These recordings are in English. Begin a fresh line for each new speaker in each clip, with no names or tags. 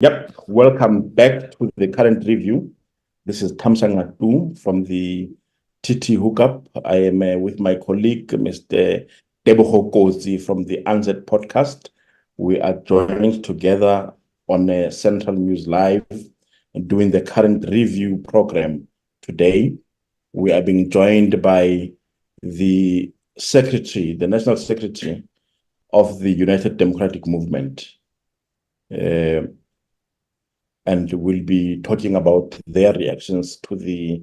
Yep, welcome back to the current review. This is Thamsanqa Tu from the TT Hookup. I am with my colleague, Mr. Tebogo Kotsi from the Unsaid Podcast. We are joining together on Central News Live and doing the current review program today. We are being joined by the Secretary, the National Secretary of the United Democratic Movement. And we'll be talking about their reactions to the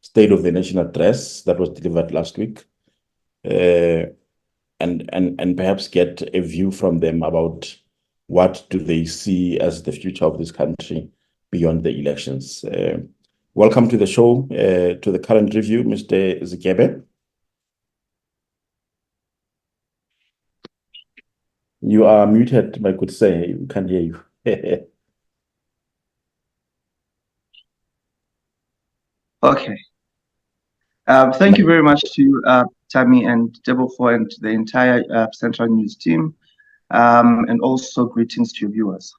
State of the Nation address that was delivered last week, and perhaps get a view from them about what do they see as the future of this country beyond the elections. Welcome to the show, to the current review, Mr. Zigebe. You are muted, my good sir. We can't hear you.
Okay. Thank you very much to Tammy and Tebogo and the entire Central News team, and also greetings to your viewers.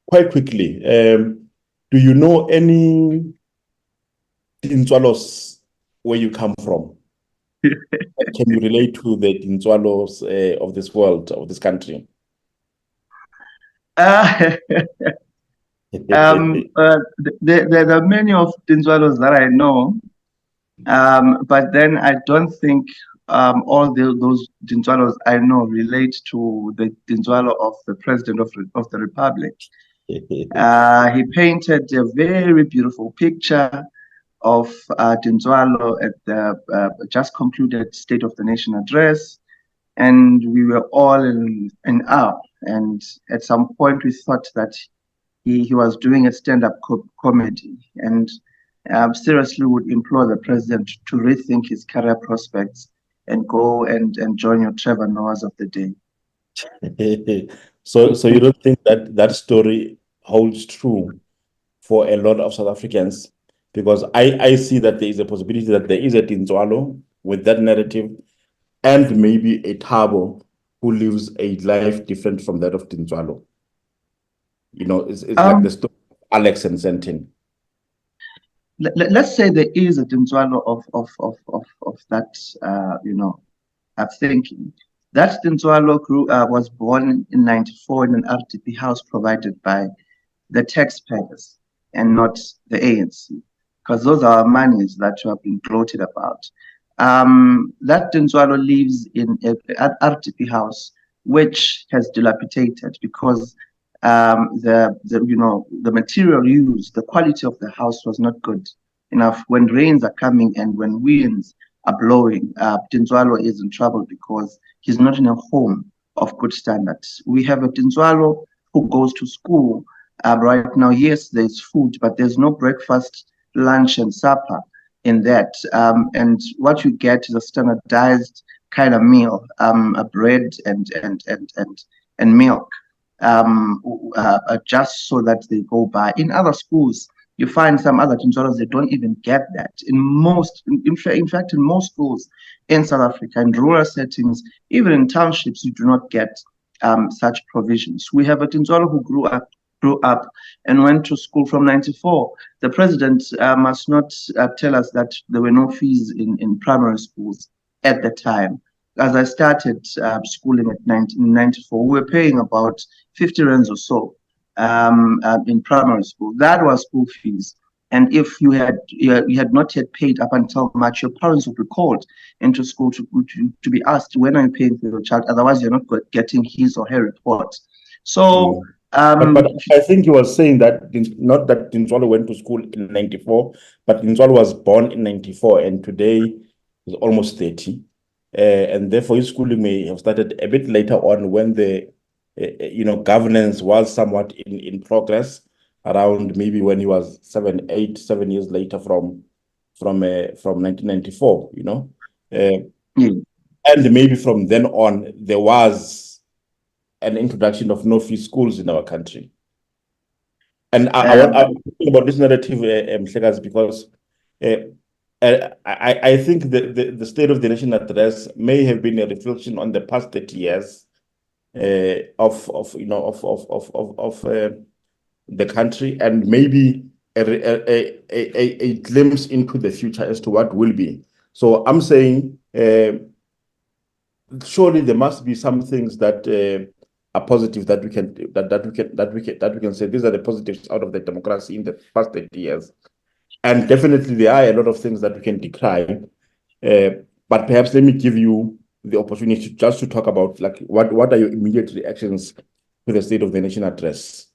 Quite quickly, do you know any Dintswalos where you come from? Can you relate to the Dintswalos of this world, of this country?
There are many of Dintswalos that I know, but then I don't think all those Dintswalos I know relate to the Dintswalo of the President of the Republic. He painted a very beautiful picture of Dintswalo at the just concluded State of the Nation address, and we were all in awe. And at some point, we thought that he was doing a stand-up comedy, and seriously would implore the president to rethink his career prospects and go and join your Trevor Noahs of the day.
So you don't think that story holds true for a lot of South Africans? Because I see that there is a possibility that there is a Dintswalo with that narrative, and maybe a Thabo who lives a life different from that of Dintswalo. You know, it's like the story of Alex and Sentin.
Let's say there is a Dintswalo of that, I'm thinking. That Dintswalo was born in 94 in an RDP house provided by the taxpayers and not the ANC, because those are monies that you have been gloated about. That Dintswalo lives in an RDP house which has dilapidated because the material used, the quality of the house was not good enough. When rains are coming and when winds are blowing, Dintswalo is in trouble because he's not in a home of good standards. We have a Dintswalo who goes to school right now. Yes, there's food, but there's no breakfast, lunch, and supper in that. And what you get is a standardized kind of meal, a bread and milk. Just so that they go by. In other schools, you find some other Dintswalos, they don't even get that. In fact, in most schools in South Africa, in rural settings, even in townships, you do not get such provisions. We have a Dintswalo who grew up and went to school from 94. The president must not tell us that there were no fees in primary schools at the time. As I started schooling in 1994, we were paying about 50 rands or so in primary school. That was school fees. And if you had not yet paid up until March, your parents would be called into school to be asked, when are you paying for your child? Otherwise, you're not getting his or her report. So,
but I think you were saying that not that Dintswalo went to school in 94, but Dintswalo was born in 94, and today is almost 30. And therefore his schooling may have started a bit later on when the governance was somewhat in progress, around maybe when he was 7 years later from 1994, and maybe from then on there was an introduction of no-fee schools in our country. And I'm thinking about this narrative, because I think the State of the Nation address may have been a reflection on the past 30 years of the country, and maybe a glimpse into the future as to what will be. So I'm saying surely there must be some things that are positive that we can say these are the positives out of the democracy in the past 30 years. And definitely there are a lot of things that we can decry. But perhaps let me give you the opportunity just to talk about like what are your immediate reactions to the State of the Nation address?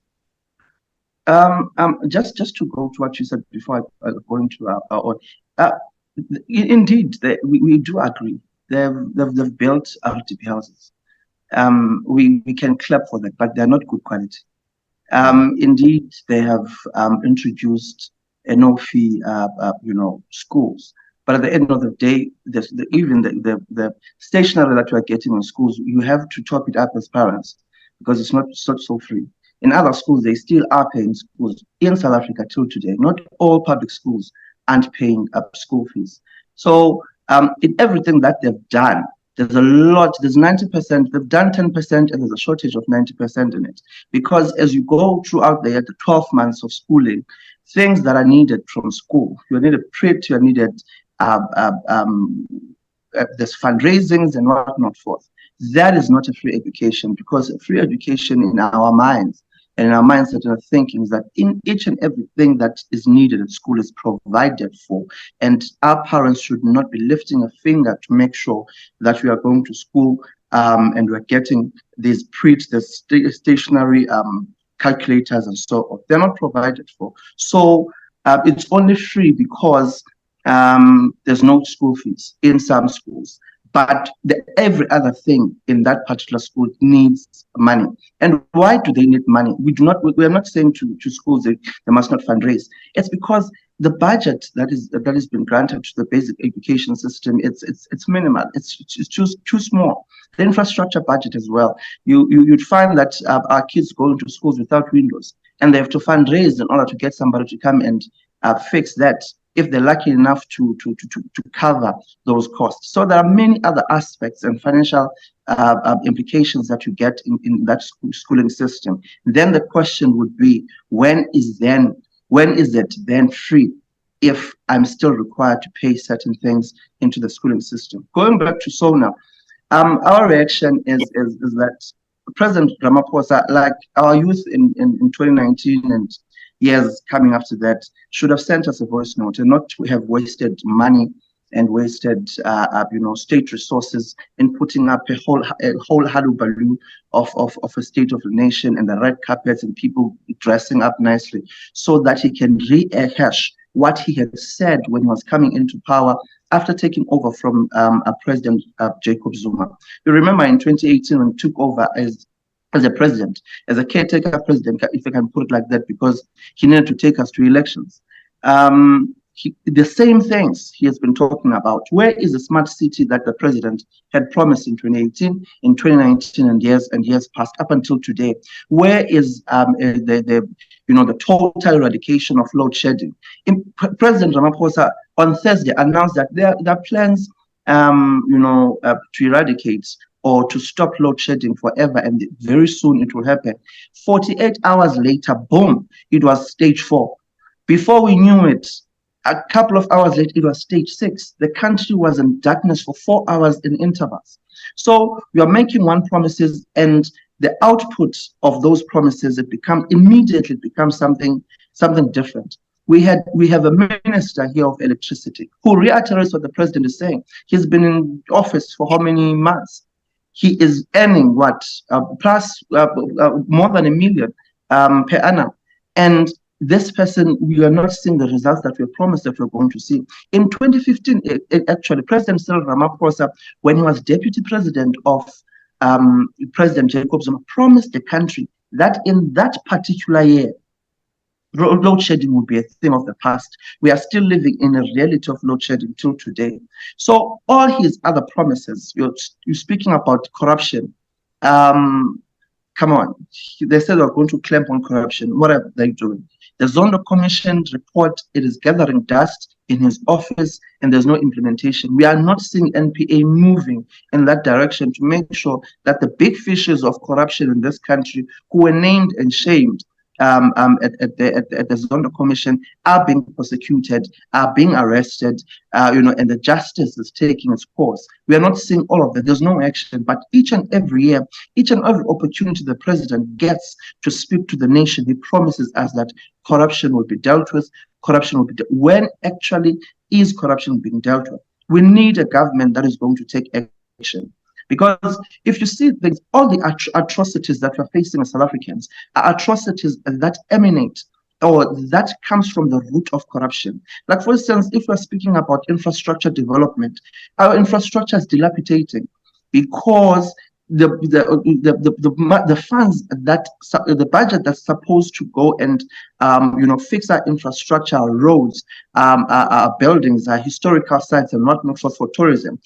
Just to go to what you said before I go into our own. Indeed, we do agree. They've built RDP houses. We can clap for that, but they're not good quality. Indeed, they have introduced a no-fee, schools. But at the end of the day, even the stationery that you are getting in schools, you have to top it up as parents because it's not so free. In other schools, they still are paying schools. In South Africa till today, not all public schools aren't paying up school fees. So in everything that they've done, there's a lot, there's 90%, they've done 10%, and there's a shortage of 90% in it. Because as you go throughout the 12 months of schooling, things that are needed from school, you're needed print, you're needed, there's fundraisings and whatnot forth. That is not a free education, because free education in our minds and in our mindset and our thinking is that in each and everything that is needed at school is provided for. And our parents should not be lifting a finger to make sure that we are going to school and we're getting these the stationary calculators and so on. They're not provided for. So it's only free because there's no school fees in some schools. But every other thing in that particular school needs money. And why do they need money? We are not saying to schools they must not fundraise. It's because the budget that has been granted to the basic education system, it's minimal. It's too small. The infrastructure budget as well. You'd find that our kids go into schools without windows, and they have to fundraise in order to get somebody to come and fix that, if they're lucky enough to cover those costs. So there are many other aspects and financial implications that you get in that schooling system. Then the question would be, when is it then free if I'm still required to pay certain things into the schooling system? Going back to SONA, our reaction is that President Ramaphosa, like our youth in 2019 and years coming after that, should have sent us a voice note and not to have wasted money and wasted state resources in putting up a whole hullabaloo of a state of the nation and the red carpets and people dressing up nicely, so that he can rehash what he had said when he was coming into power after taking over from President Jacob Zuma. You remember in 2018 when he took over as a president, as a caretaker president, if I can put it like that, because he needed to take us to elections. The same things he has been talking about. Where is the smart city that the president had promised in 2018, in 2019, and years past up until today? Where is the total eradication of load shedding? President Ramaphosa on Thursday announced that there are plans, to eradicate or to stop load shedding forever, and very soon it will happen. 48 hours later, boom, it was stage 4. Before we knew it, a couple of hours later, it was stage 6. The country was in darkness for 4 hours in intervals. So we are making one promises, and the output of those promises immediately becomes something different. We have a minister here of electricity who reiterates what the president is saying. He's been in office for how many months? He is earning plus more than $1 million per annum. And this person, we are not seeing the results that we promised that we're going to see. In 2015, actually, President Cyril Ramaphosa, when he was deputy president of President Jacob Zuma, promised the country that in that particular year, load shedding will be a thing of the past. We are still living in a reality of load shedding till today. So all his other promises, you're speaking about corruption, come on. They said they're going to clamp on corruption. What are they doing? The Zondo Commission report, it is gathering dust in his office, and there's no implementation. We are not seeing NPA moving in that direction to make sure that the big fishes of corruption in this country, who were named and shamed at the Zondo Commission, are being prosecuted, are being arrested, and the justice is taking its course. We are not seeing all of that. There's no action. But each and every year, each and every opportunity the president gets to speak to the nation, he promises us that corruption will be dealt with. Corruption will be when actually is corruption being dealt with? We need a government that is going to take action. Because if you see things, all the atrocities that we're facing as South Africans are atrocities that emanate or that comes from the root of corruption. Like, for instance, if we're speaking about infrastructure development, our infrastructure is dilapidating because the funds that the budget that's supposed to go and fix our infrastructure, our roads, our buildings, our historical sites, and whatnot for tourism,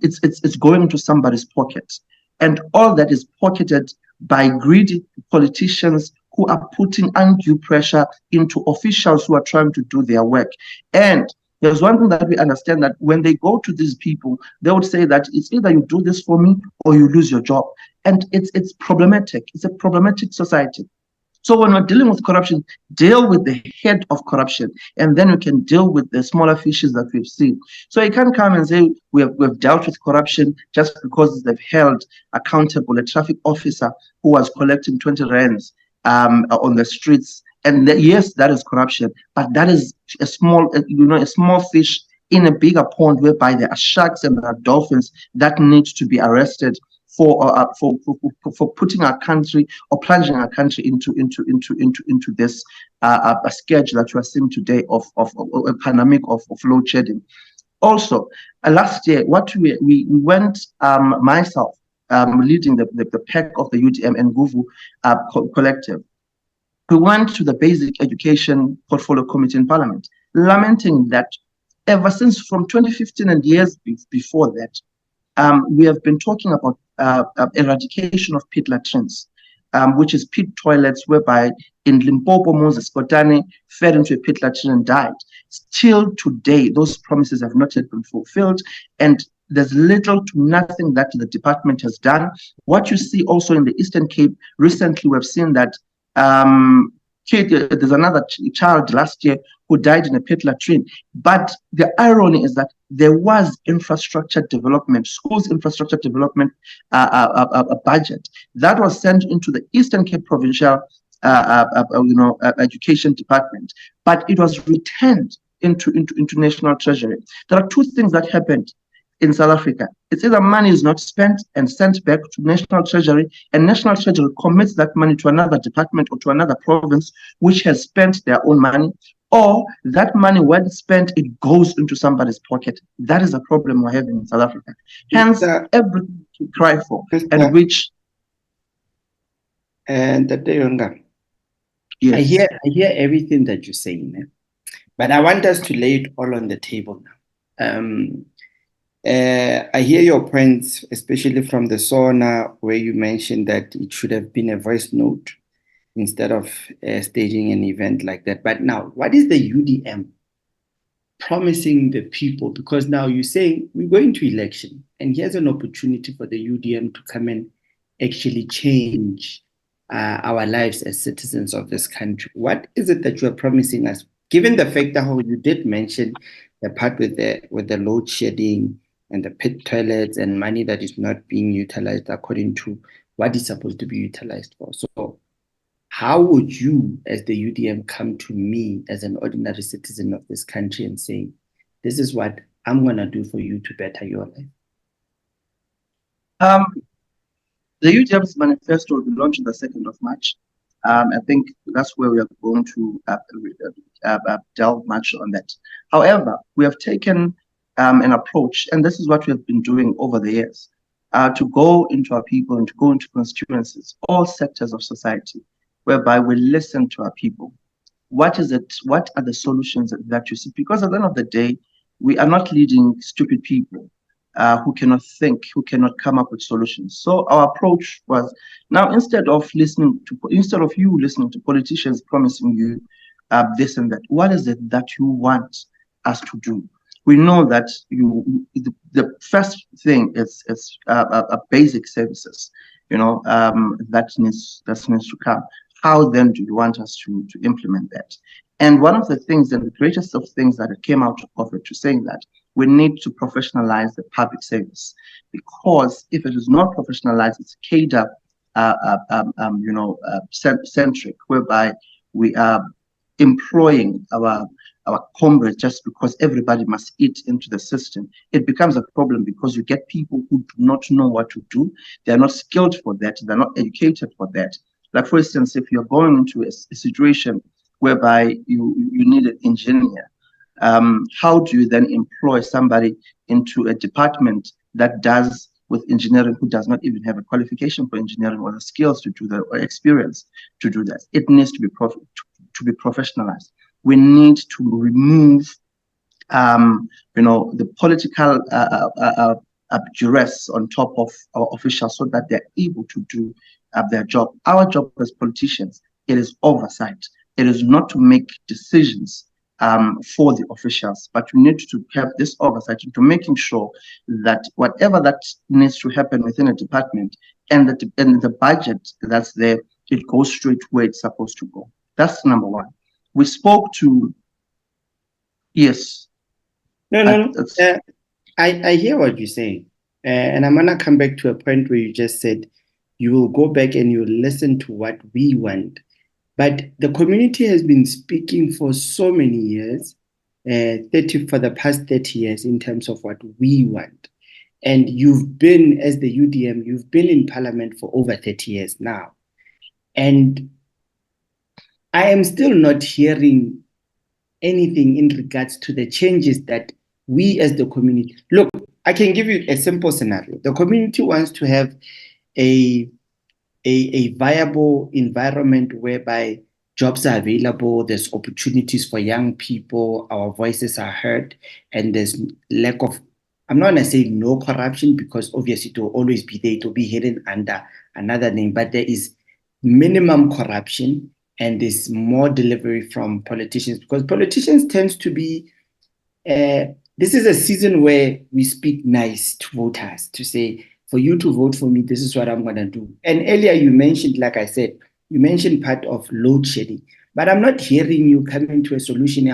it's going to somebody's pocket, and all that is pocketed by greedy politicians who are putting undue pressure into officials who are trying to do their work. And there's one thing that we understand, that when they go to these people, they would say that it's either you do this for me or you lose your job. And it's problematic. It's a problematic society. So when we're dealing with corruption, deal with the head of corruption, and then we can deal with the smaller fishes that we've seen. So you can't come and say we've dealt with corruption just because they've held accountable a traffic officer who was collecting 20 rands on the streets. And yes, that is corruption, but that is a small fish in a bigger pond, whereby there are sharks and there are dolphins that need to be arrested for putting our country or plunging our country into this a scourge that we are seeing today of a pandemic of load shedding. Also, last year, what we went, myself leading the pack of the UDM and Guvu collective. We went to the Basic Education Portfolio Committee in Parliament, lamenting that ever since from 2015 and years before that, we have been talking about eradication of pit latrines, which is pit toilets, whereby in Limpopo, Moses Kotane fell into a pit latrine and died. Still today, those promises have not yet been fulfilled, and there's little to nothing that the department has done. What you see also in the Eastern Cape, recently we've seen that there's another child last year who died in a pit latrine. But the irony is that there was infrastructure development, schools infrastructure development a budget that was sent into the Eastern Cape Provincial Education Department, but it was returned into National Treasury. There are two things that happened in South Africa. It's either money is not spent and sent back to National Treasury, and National Treasury commits that money to another department or to another province which has spent their own money, or that money, when spent, it goes into somebody's pocket. That is a problem we're having in South Africa. Hence, everything to cry for, and which...
And Yongama,
yes.
I hear everything that you're saying, but I want us to lay it all on the table now. I hear your points, especially from the SONA, where you mentioned that it should have been a voice note instead of staging an event like that. But now, what is the UDM promising the people? Because now you're saying we're going to election, and here's an opportunity for the UDM to come and actually change our lives as citizens of this country. What is it that you are promising us? Given the fact that how you did mention the part with the load shedding and the pit toilets and money that is not being utilized according to what is supposed to be utilized for. So how would you, as the UDM, come to me as an ordinary citizen of this country and say, this is what I'm going to do for you to better your life?
The UDM's manifesto will be launched on the 2nd of March. I think that's where we are going to delve much on that. However, we have taken an approach, and this is what we have been doing over the years, to go into our people and to go into constituencies, all sectors of society, whereby we listen to our people. What is it? What are the solutions that you see? Because at the end of the day, we are not leading stupid people. who cannot think, who cannot come up with solutions. So our approach was, now instead of you listening to politicians promising you this and that, what is it that you want us to do? We know that the first thing is basic services, that needs to come. How then do you want us to implement that? And one of the things, and the greatest of things that came out of it, to saying that we need to professionalize the public service, because if it is not professionalized, it's cadre centric, whereby we are employing our comrades just because everybody must eat into the system. It becomes a problem because you get people who do not know what to do. They're not skilled for that. They're not educated for that. Like, for instance, if you're going into a situation whereby you need an engineer, how do you then employ somebody into a department that does with engineering who does not even have a qualification for engineering or the skills to do that or experience to do that? It needs to be professionalized. We need to remove the political duress on top of our officials, so that they're able to do their job. Our job as politicians, it is oversight. It is not to make decisions for the officials, but we need to have this oversight into making sure that whatever that needs to happen within a department and the budget that's there, it goes straight where it's supposed to go. That's number one. We spoke to, yes.
No. I hear what you're saying. And I'm going to come back to a point where you just said you will go back and you'll listen to what we want. But the community has been speaking for so many years, for the past 30 years, in terms of what we want. And you've been, as the UDM, you've been in parliament for over 30 years now. And I am still not hearing anything in regards to the changes that we as the community... Look, I can give you a simple scenario. The community wants to have a viable environment whereby jobs are available, there's opportunities for young people, our voices are heard, and there's lack of, I'm not going to say no corruption, because obviously it will always be there, it will be hidden under another name, but there is minimum corruption and there's more delivery from politicians, because politicians tend to be, this is a season where we speak nice to voters, to say, for you to vote for me, this is what I'm going to do. And earlier you mentioned, like I said, you mentioned part of load shedding, but I'm not hearing you coming to a solution.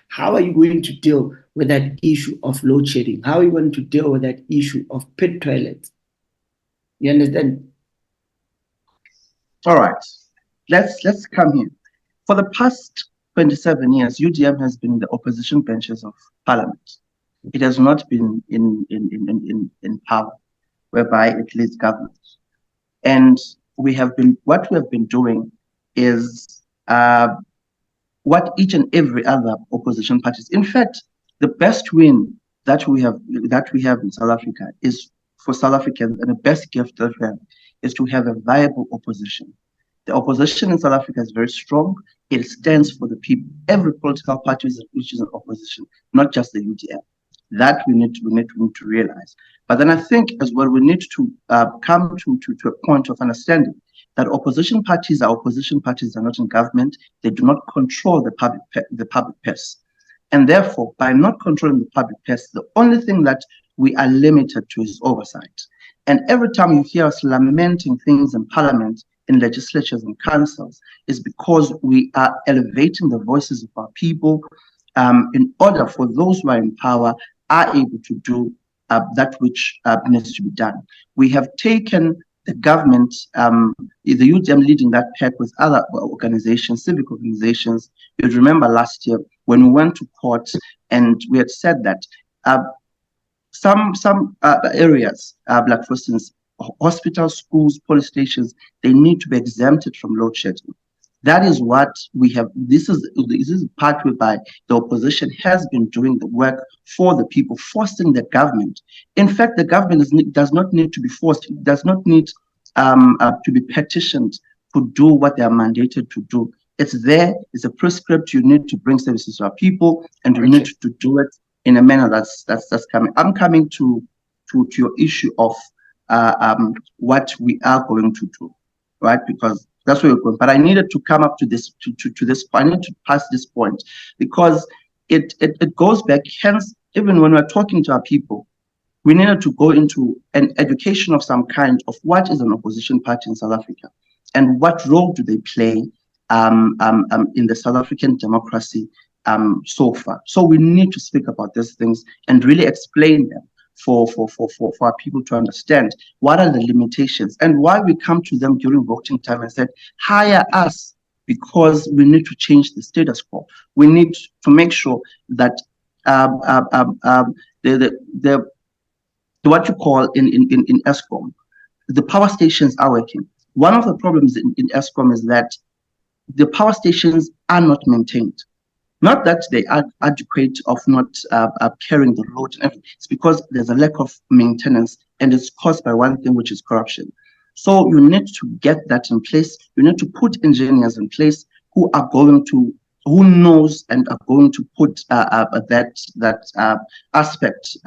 How are you going to deal with that issue of load shedding? How are you going to deal with that issue of pit toilets? You understand?
All right, let's come here. For the past 27 years, UDM has been in the opposition benches of parliament. It has not been in power, whereby it leads government. And what we have been doing is what each and every other opposition parties. In fact, the best win that we have in South Africa is for South Africans, and the best gift that we have is to have a viable opposition. The opposition in South Africa is very strong. It stands for the people. Every political party which is an opposition, not just the UDM. That we need to realize. But then I think as well, we need to come to a point of understanding that opposition parties are not in government. They do not control the public purse. And therefore, by not controlling the public purse, the only thing that we are limited to is oversight. And every time you hear us lamenting things in parliament, in legislatures and councils, is because we are elevating the voices of our people in order for those who are in power are able to do that which needs to be done. We have taken the government, the UDM leading that pack with other organizations, civic organizations. You'd remember last year when we went to court and we had said that some areas, like for instance, hospitals, schools, police stations, they need to be exempted from load shedding. That is what we have. This is the part whereby the opposition has been doing the work for the people, forcing the government. In fact, the government does not need to be forced. It does not need to be petitioned to do what they are mandated to do. It's there. It's a prescript. You need to bring services to our people, and you need to do it in a manner that's coming. I'm coming to to your issue of what we are going to do, right? Because that's where we're going. But I needed to come up to this to this. I need to pass this point because it goes back. Hence, even when we're talking to our people, we needed to go into an education of some kind of what is an opposition party in South Africa and what role do they play in the South African democracy so far. So we need to speak about these things and really explain them for our people to understand what are the limitations and why we come to them during voting time and said, hire us because we need to change the status quo. We need to make sure that the what you call in ESCOM, the power stations are working. One of the problems in ESCOM is that the power stations are not maintained. Not that they are adequate of not carrying the load. It's because there's a lack of maintenance and it's caused by one thing, which is corruption. So you need to get that in place. You need to put engineers in place who knows and are going to put that aspect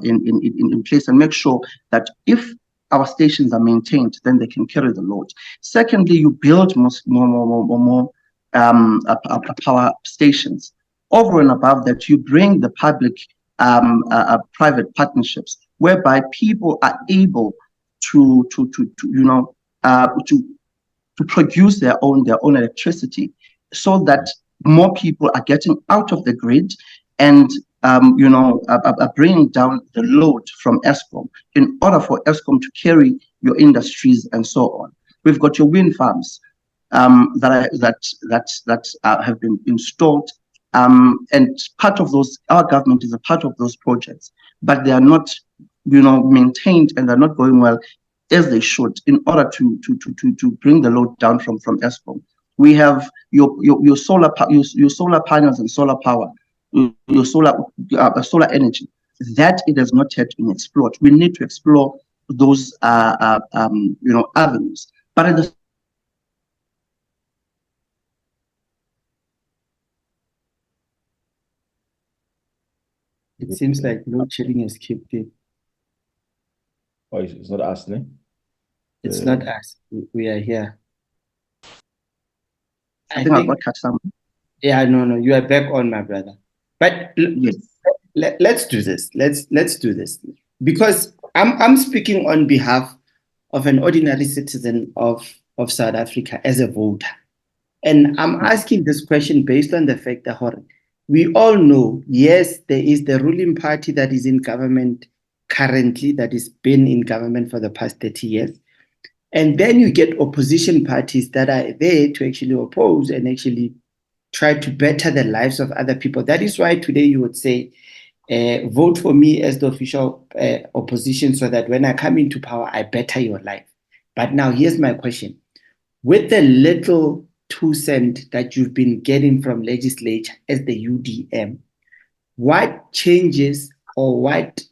in place and make sure that if our stations are maintained, then they can carry the load. Secondly, you build more power stations. Over and above that, you bring the public private partnerships whereby people are able to produce their own electricity, so that more people are getting out of the grid and are bringing down the load from ESCOM in order for ESCOM to carry your industries and so on. We've got your wind farms that have been installed, and part of those, our government is a part of those projects, but they are not, maintained and they're not going well as they should in order to bring the load down from ESCOM. We have your solar panels and solar power, your solar energy that it has not yet been explored. We need to explore those avenues, but at the
It seems like load shedding has kicked in.
Oh, it's not us, ne?
It's not us. We are here.
I think I got cut some.
Yeah, no, you are back on, my brother. But
yes.
Let's do this. Let's do this, because I'm speaking on behalf of an ordinary citizen of South Africa as a voter, and I'm asking this question based on the fact that we all know, yes, there is the ruling party that is in government currently, that has been in government for the past 30 years. And then you get opposition parties that are there to actually oppose and actually try to better the lives of other people. That is why today you would say, vote for me as the official opposition so that when I come into power, I better your life. But now here's my question. With the little 2 cents that you've been getting from legislature as the UDM, what changes or what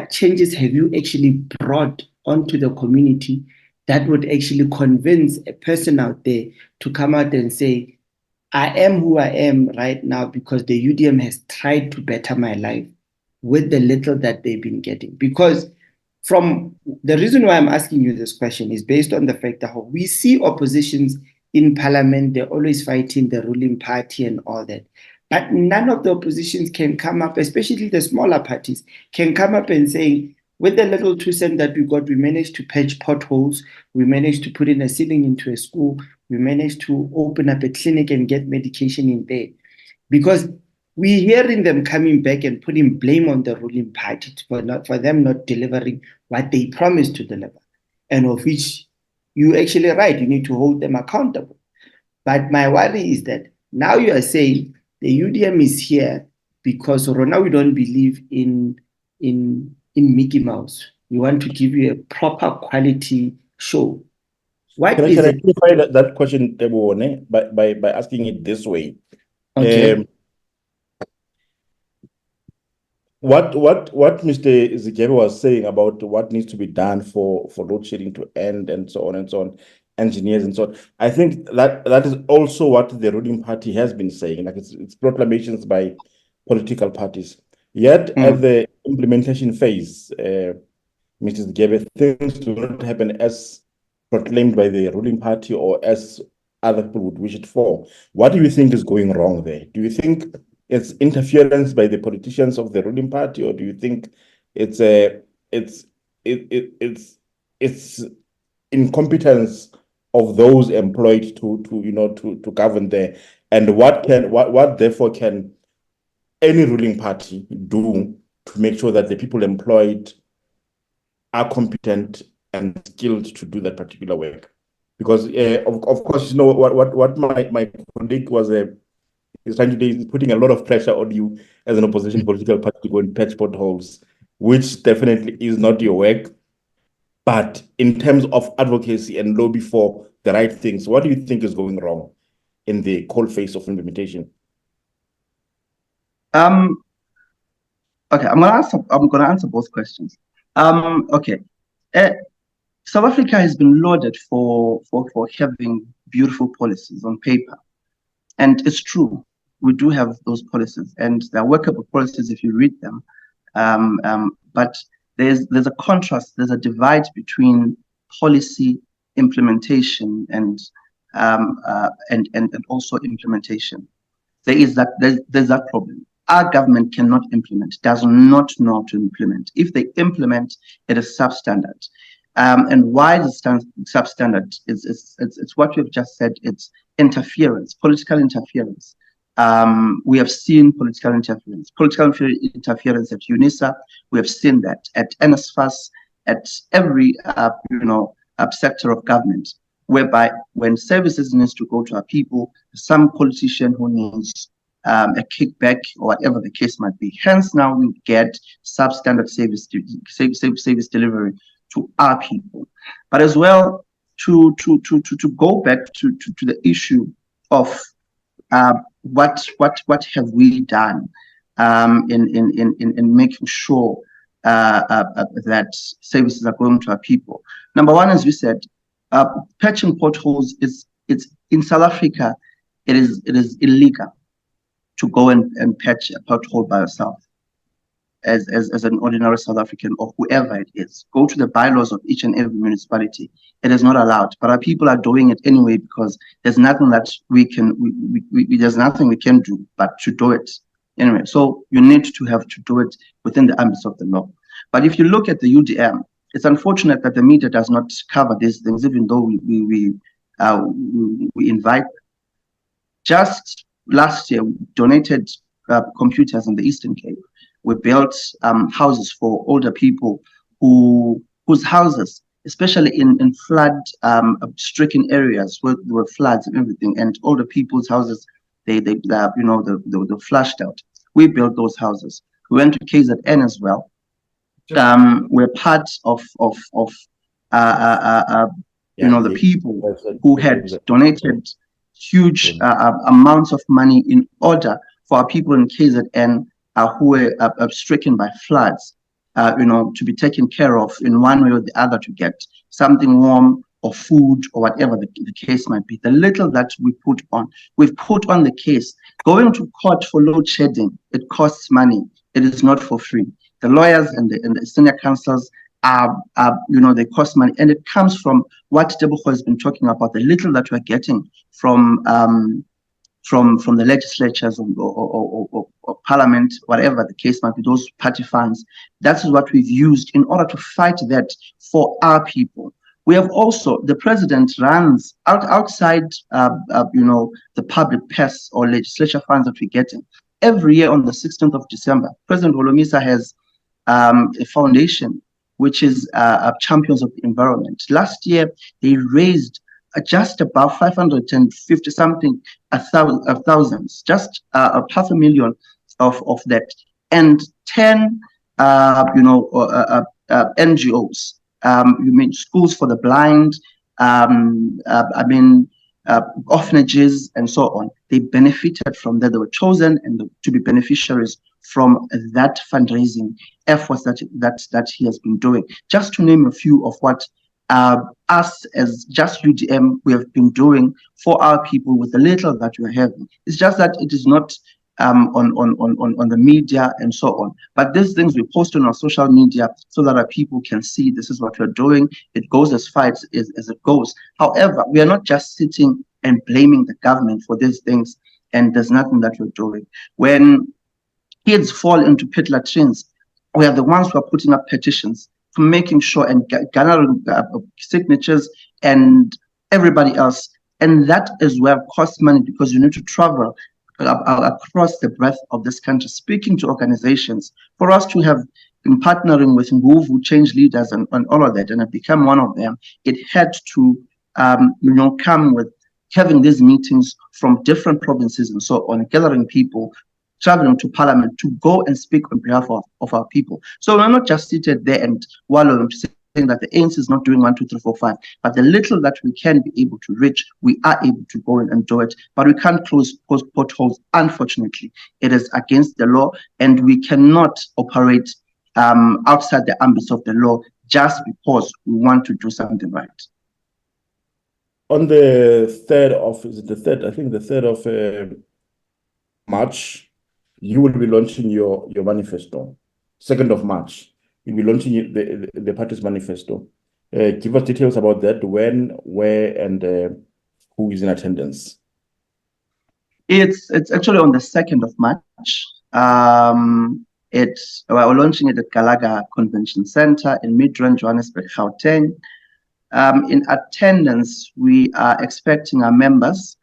changes have you actually brought onto the community that would actually convince a person out there to come out and say, I am who I am right now because the UDM has tried to better my life with the little that they've been getting? Because from the reason why I'm asking you this question is based on the fact that we see oppositions in parliament, they're always fighting the ruling party and all that. But none of the oppositions can come up, especially the smaller parties, can come up and say, with the little 2 cents that we got, we managed to patch potholes, we managed to put in a ceiling into a school, we managed to open up a clinic and get medication in there. Because we're hearing them coming back and putting blame on the ruling party for them not delivering what they promised to deliver, and of which you're actually right, you need to hold them accountable. But my worry is that now you are saying the UDM is here because right now we don't believe in Mickey Mouse. We want to give you a proper quality show. Can I
clarify that question, Tebogo, by asking it this way?
Okay.
What Mr. Zigebe was saying about what needs to be done for load shedding to end and so on, engineers and so on. I think that is also what the ruling party has been saying. Like it's proclamations by political parties. Yet at the implementation phase, Mrs. Zigebe, things do not happen as proclaimed by the ruling party or as other people would wish it for. What do you think is going wrong there? Do you think it's interference by the politicians of the ruling party, or do you think it's incompetence of those employed to govern there? And what therefore can any ruling party do to make sure that the people employed are competent and skilled to do that particular work? Because of course, what my colleague was is trying to do is putting a lot of pressure on you as an opposition political party to go and patch potholes, which definitely is not your work. But in terms of advocacy and lobby for the right things, what do you think is going wrong in the cold face of implementation?
Okay, I'm gonna answer both questions. Okay. South Africa has been lauded for having beautiful policies on paper. And it's true, we do have those policies, and they're workable policies if you read them. But there's a contrast, there's a divide between policy implementation and also implementation. There's that problem. Our government cannot implement, does not know how to implement. If they implement, it is substandard. And why is it substandard? It's what we've just said. It's interference, political interference. We have seen political interference at UNISA. We have seen that at NSFAS, at every sector of government, whereby when services needs to go to our people, some politician who needs a kickback or whatever the case might be. Hence, now we get substandard service delivery to our people. But as well, to go back to the issue of what have we done in making sure that services are going to our people. Number one, as we said, patching potholes it's in South Africa. It is illegal to go and patch a pothole by yourself as an ordinary South African or whoever it is. Go to the bylaws of each and every municipality. It is not allowed, but our people are doing it anyway because there's nothing that there's nothing we can do but to do it anyway. So you need to have to do it within the ambits of the law. But if you look at the UDM, it's unfortunate that the media does not cover these things, even though we invite them. Just last year, we donated computers in the Eastern Cape. We built houses for older people whose houses, especially in flood-stricken areas where there were floods and everything, and older people's houses, they flushed out. We built those houses. We went to KZN as well. We're part of the people who had donated huge amounts of money in order for our people in KZN who were stricken by floods, to be taken care of in one way or the other, to get something warm or food or whatever the case might be. The little that we've put on the case. Going to court for load shedding, it costs money. It is not for free. The lawyers and the senior counsels they cost money, and it comes from what Tebogo has been talking about, the little that we're getting from the legislatures or parliament, whatever the case might be, those party funds. That's what we've used in order to fight that for our people. We have also, the president runs outside, the public purse or legislature funds that we're getting. Every year on the 16th of December, President Holomisa has a foundation which is Champions of the Environment. Last year, they raised just about 550 something thousands, just 500,000 of that, and 10 NGOs. You mean schools for the blind, orphanages, and so on. They benefited from that. They were chosen to be beneficiaries from that fundraising efforts that he has been doing. Just to name a few of what us as just UDM we have been doing for our people with the little that we are having. It's just that it is not on the media and so on. But these things we post on our social media so that our people can see this is what we're doing. It goes as far as it goes. However, we are not just sitting and blaming the government for these things and there's nothing that we're doing. When kids fall into pit latrines, we are the ones who are putting up petitions for making sure and gathering signatures and everybody else. And that as well costs money because you need to travel across the breadth of this country, speaking to organizations. For us to have been partnering with Nguvu, Change Leaders, and all of that, and have become one of them, it had to come with having these meetings from different provinces and so on, gathering people, traveling to parliament to go and speak on behalf of our people. So we're not just seated there and wallowing, saying that the ANC is not doing 1, 2, 3, 4, 5, but the little that we can be able to reach, we are able to go in and do it. But we can't close potholes. Unfortunately, it is against the law, and we cannot operate outside the ambits of the law just because we want to do something right.
On the 3rd of, is it the 3rd? I think the 3rd of March, you will be launching your manifesto. 2nd of March, you'll be launching the party's manifesto. Give us details about that, when, where, and who is in attendance.
It's actually on the 2nd of March. We're launching it at Galaga Convention Center in Midrand, Johannesburg, Gauteng. In attendance, we are expecting our members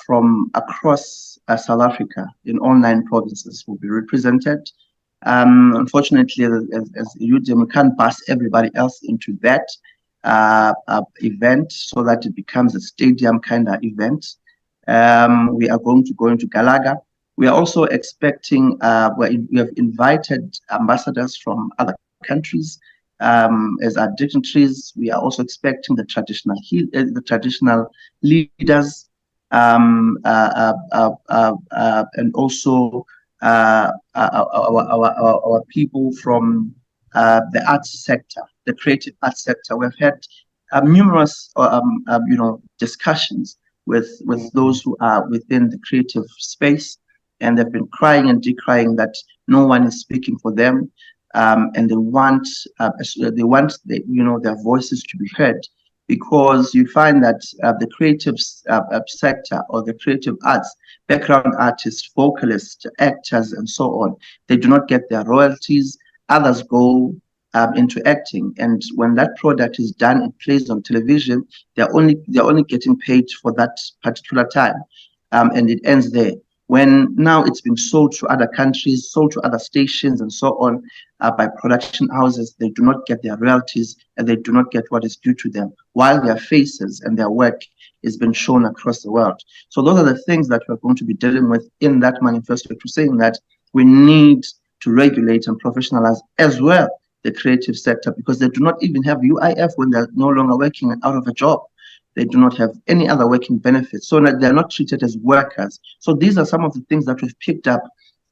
from across South Africa in all 9 provinces will be represented. Unfortunately, as UDM, we can't bus everybody else into that event so that it becomes a stadium kind of event. We are going to go into Galaga. We are also expecting, we have invited ambassadors from other countries as our dignitaries. We are also expecting the traditional leaders and also our people from the arts sector, the creative arts sector. We've had numerous discussions with those who are within the creative space, and they've been crying and decrying that no one is speaking for them, and they want their voices to be heard, because you find that the creative sector or the creative arts, background artists, vocalists, actors, and so on, they do not get their royalties. Others go into acting, and when that product is done, it plays on television. They're only getting paid for that particular time, and it ends there. When now it's been sold to other countries, sold to other stations, and so on by production houses, they do not get their royalties and they do not get what is due to them, while their faces and their work is being shown across the world. So those are the things that we're going to be dealing with in that manifesto, to saying that we need to regulate and professionalize as well the creative sector, because they do not even have UIF when they're no longer working and out of a job. They do not have any other working benefits, so they're not treated as workers. So these are some of the things that we've picked up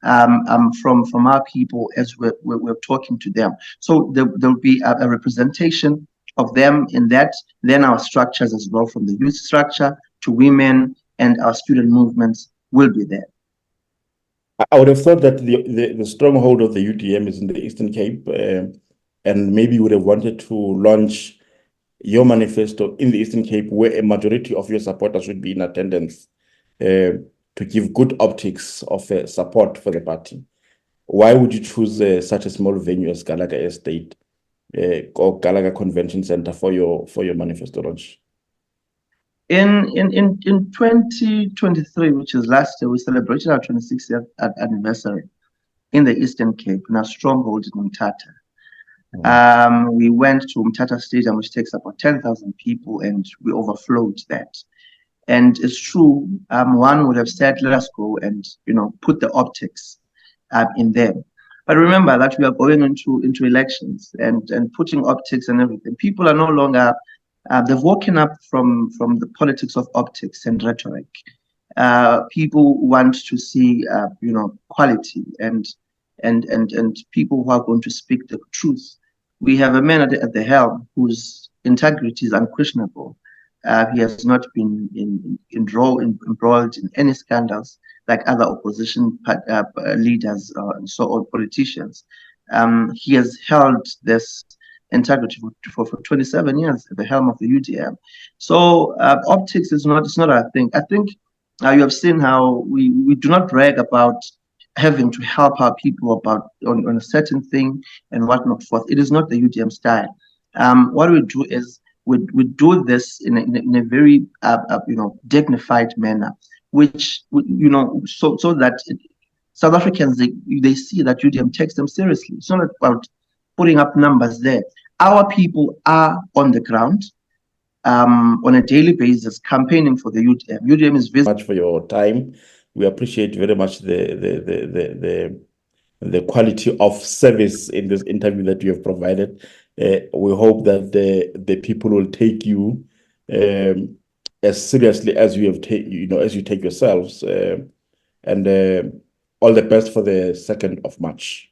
from our people as we're talking to them. So there'll be a representation of them in that, then our structures as well, from the youth structure to women and our student movements will be there.
I would have thought that the stronghold of the UDM is in the Eastern Cape, and maybe you would have wanted to launch your manifesto in the Eastern Cape, where a majority of your supporters should be in attendance, to give good optics of support for the party. Why would you choose such a small venue as Galaga Estate or Galaga Convention Center for your manifesto launch?
In 2023, which is last year, we celebrated our 26th anniversary in the Eastern Cape, in our stronghold in Umtata. We went to Umtata Stadium, which takes about 10,000 people, and we overflowed that. And it's true, one would have said, let us go and put the optics in there. But remember that we are going into elections and putting optics and everything. People are no longer, they've woken up from the politics of optics and rhetoric. People want to see quality and people who are going to speak the truth. We have a man at the helm whose integrity is unquestionable. He has not been embroiled in any scandals like other opposition leaders and so on, politicians. He has held this integrity for 27 years at the helm of the UDM. So optics is not, it's not our thing. I think you have seen how we do not brag about having to help our people about on a certain thing and whatnot forth. It is not the UDM style. What we do is we do this in a very dignified manner, which so that South Africans they see that UDM takes them seriously. It's not about putting up numbers there. Our people are on the ground on a daily basis campaigning for the UDM. UDM is visible.
Much for your time. We appreciate very much the quality of service in this interview that you have provided. We hope that the people will take you as seriously as you have as you take yourselves. And all the best for the 2nd of March.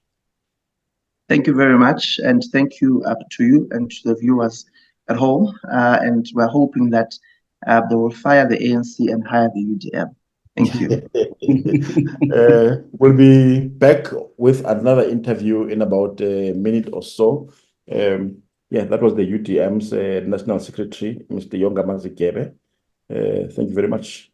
Thank you very much, and thank you to you and to the viewers at home. And we're hoping that they will fire the ANC and hire the UDM. Thank you.
We'll be back with another interview in about a minute or so. Yeah, that was the UDM's National Secretary, Mr. Yongama Zigebe. Thank you very much.